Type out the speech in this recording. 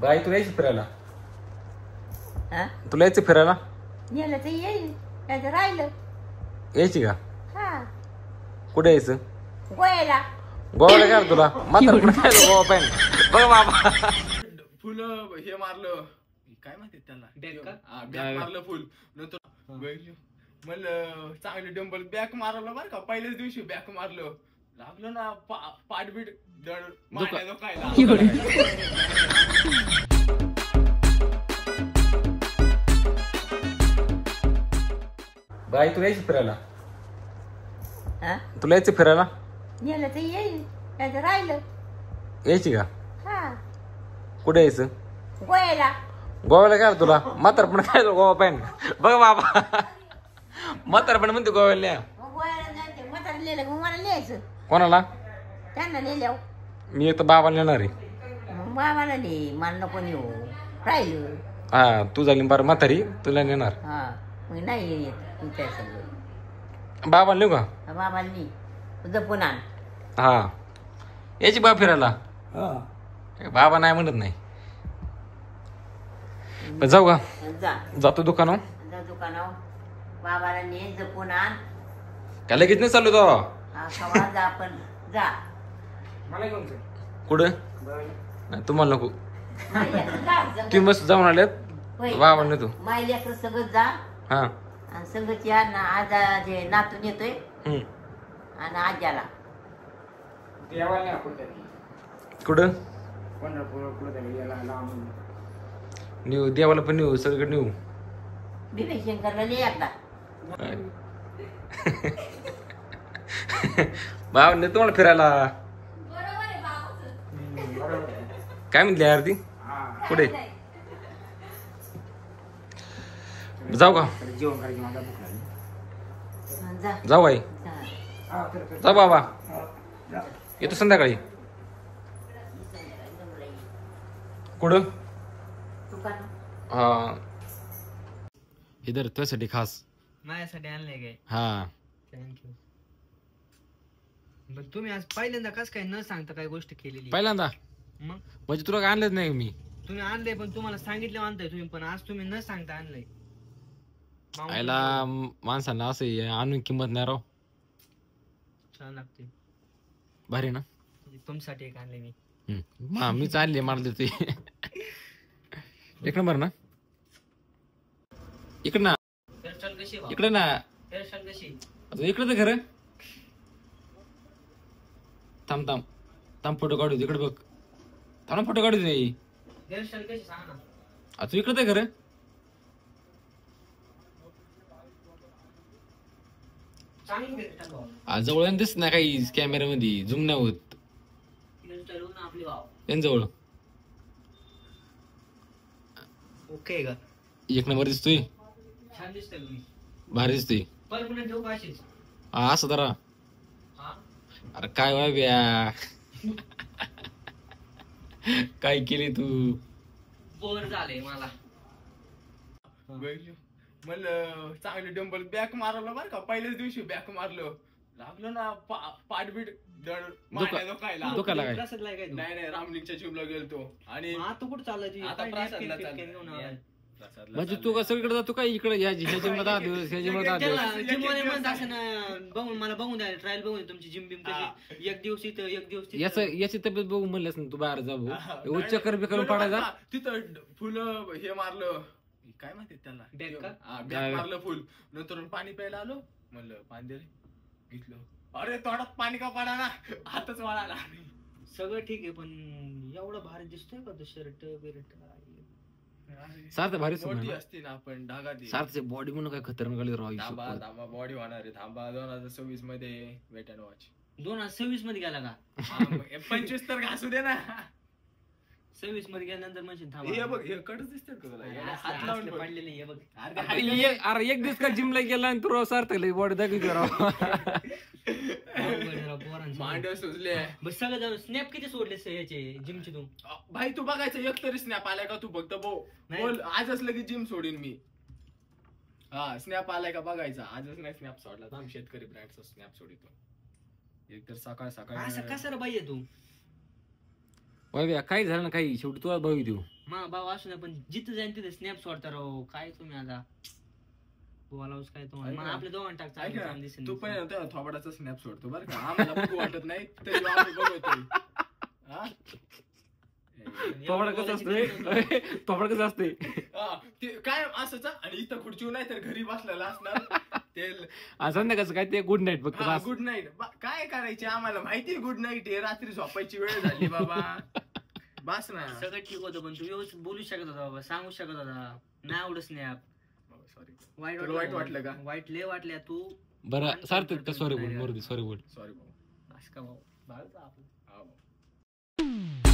बाई तुला यायची फिरायला? हा तुला यायचं फिरायला? नेलं तर येईल नाही राहिलं. यायची का? हा कुठे यायचं? गोव्याला. गोव्याला काय रे तुला? म्हातार कुठे काय गोवा पॅन बघ बाबा. फुलं हे मारलं काय माहिती त्याला बॅक मारलं फुल नंतर म्हणलं चांगली डंबल बॅक मारलं बरं का. पहिल्याच दिवशी बॅक मारलं लागलं ना पाठबीट दड मारल्या खायला. बाई तुला यायची फिरायला? हा तुला यायचं फिरायला? नेलं तर येईल नाही राहिलं. यायची का? हा कुठे यायचं? गोव्याला. गोव्याला काय रे तुला? म्हातारपण काय गोवा पॅन बघ बाबा. म्हातारपण म्हणते गोव्याला न्या. मग गोव्याला जायचं म्हातारा लिहिलं मग मला लिहायचं. कोणाला? त्यांना लिहिल्यावर मी एक तर बाबाला नेणार आहे. मग मला लिहि मला नको नेऊ राहिलं. हा तू झाली बरं म्हातारी तुला नेणार. हा मग नाही येत तुमच्या सगळं बाबाला नेऊ का? बाबाला लिहि जपून आण. हा यायची बा फिरायला? बाबा नाही म्हणत नाही. पण जाऊ का? जा जातो दुकानावर. जा दुकानावर बाबाला ने जपून आण. काय लगेच नाही चालू तो? हा कवा जा पण जा. कुठं? नाही तुम्हाला नको. जा तुम्ही मस्त जाऊन आल्यात. बाबा नेतो. माय लेकर सगळं जा हा आणि सगळं या ना आजा जे नातून येतोय आणि आज्याला कुठं नेऊ? देवाला पण नेऊ सगळीकडे नेऊ. भीमेशंकरला लिहि एकदा. बाबा नेतो मला फिरायला. काय म्हणते यार ती? कुठे जाऊ का? जा जाऊ आई. जा. जा बाबा येतो संध्याकाळी. कुठं? दुकानावर. हा इधर तुझ्यासाठी खास माझ्यासाठी आणलंय काय? हा थँक्यू. पण तुम्ही आज पहिल्यांदा कस काय न सांगता काय गोष्ट केलेली? पहिल्यांदा मग म्हणजे तुला काय आणलंच नाही मी. तुम्ही आणलंय पण तुम्हाला सांगितलं आणताय तुम्ही पण आज तुम्ही न सांगता आणलंय. आयला माणसांना असं आहे, आणून किंमत नाही राव. छान लागते. भारी ना? तुमच्यासाठी एक आणले मी. मी चालले मला देते. एक नंबर ना? इकडे ना हेअरस्टाईल कशी? इकडे ना हेअरस्टाईल कशी? इकडे तर खरं. थांब थांब थांब फोटो काढू इकडे बघ. थांब फोटो काढू दे. हेअरस्टाईल कशी सांगा ना. तू इकडे तर खरं. जवळ दिसत ना काही कॅमेऱ्यामध्ये झूम नाही होत. आपली वाव त्यांजवळ ओके का? एक नंबर दिसतोय. छान दिसतंय तुम्ही. भारी दिसतोय. परमनंट ठेवू का अशीच? असं जरा. हा अरे काय व्हाव्या काय केली तू? बोर झालंय मला. म्हणलं चांगली डंबल बॅक मारलं बरं का. पहिल्याच दिवशी बॅक मारलं लागलं ना पाठबीट दड मारल्या खायला. दुखायला काय? प्रसादलाय काय तू? नाही नाही रामलिंगच्या जिमला गेलतो आणि आता कुठं चाललाय? आता प्रसादला चाललोय. म्हणजे तू का सगळीकडे जातो काय? इकडे या जिमला 10 दिवस ह्या जिमला 10 दिवस. जिमवाले म्हणत असं ना बघून मला बघून द्या ट्रायल बघून द्या तुमची जिम बिम कशी. एक दिवस इथं एक दिवस तिथं. याची तब्येत बघू म्हणलंस ना तू बाहेर जाऊ उच्च कर बी करून पडायचा. तिथं फुलं हे मारलं काय माहिती त्याला बॅक मारलं फुल नंतर पाणी प्यायला आलो. म्हणलं पाणी दे घेतलं. अरे तोंडात पाणी का पडा ना हातच वाळाला. सगळं ठीक आहे पण एवढं भारी दिसतोय का शर्ट बिर्ट? सार्थ भारी मोठी असते ना आपण डागा दे. सार्थचे बॉडी म्हणून काय खतरनाक आली राव. थांबा थांबा बॉडी होणार आहे. थांबा 2026 मध्ये वेट अँड वॉच. 2026 मध्ये गेला का? 25 तर घासू दे ना. 26 मध्ये गेल्यानंतर म्हणजे थांबा. हे बघ हे कडच दिसतात का तुला? हात लावून पडलेले हे बघ. अरे एक दिवस का जिमला गेला आणि तू राव सार्थक बॉडी दाखवतो राव. मांड्या सुजले. बस सगळं जाऊन स्नॅप किती सोडले याचे जिमचे तू? भाई तू बघायचं एक तरी स्नॅप आलाय का? तू फक्त बोल आजच लगेच जिम सोडीन मी. हा स्नॅप आलाय का बघायचा. आजच नाही स्नॅप सोडला. थांब शेतकरी ब्रँडचा स्नॅप सोडितो. एक तर सकाळ सकाळ असं कसं रे बाई तू? काही झालं ना काही शेवटी तुला भाऊ देऊ. मा भाऊ असू ना, पण जिथं जाईन तिथे स्नॅप सोडता राव. काय तुम्ही आता बोलावच काय तुम्हाला. ऐक मग ना. आपल्या दोघांना टाकता ऐक ना, दिसेल. तू पण आहे ना त्या थोबाडाचा स्नॅप सोडतो बरं का, आम्हाला बघू वाटत नाही तरी आम्ही बघतोय. हा? थोबड कसं असतंय थोबड कसं असते हा, ते काय असंच आणि इथं खुर्चीवर नाही तर घरी बसलेला असणार ते. संध्याकाळचं काय ते गुड नाईट फक्त बस. गुड नाईट काय करायचे आम्हाला माहिती, गुड नाईट आहे, रात्री झोपायची वेळ झाली बाबा. बस ना. सगळं ठीक होतं, पण तू व्यवस्थित बोलू शकत होता बाबा, सांगू शकत होता. नाही आवडत स्नॅप. सॉरी. वाईट तुला वाईट वाटलं का? वाईट लय वाटल्या तू. बरं सार्थक का सॉरी बोल, सॉरी बोल. सॉरी भाऊ. असं का भाऊ? हा भाऊ.